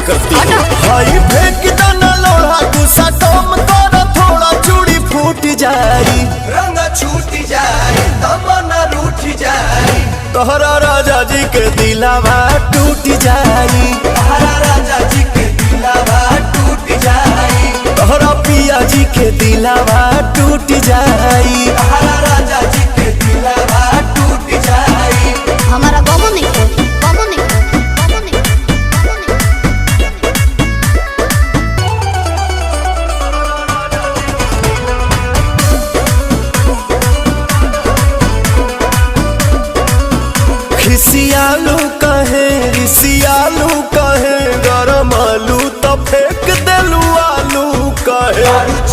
करती है। हाई फेंक दाना लोढ़ा गुस्सा कम कर थोड़ा चूड़ी फूट जाई रंग छूट जाए तमन्ना रूठ जाए तोहरा राजा जी के दिलावा टूट जाई तोहरा राजा जी के दिलावा टूट जाए तोहरा पिया जी के दिलावा टूट जाई तोहरा राजा जी के दिलावा टूट जाए हमारा बाबू नहीं बाबू नहीं बाबू नहीं खिसियालू कहे रिसियालू कहे गरम आलू तो फेंक देलू आलू कहे।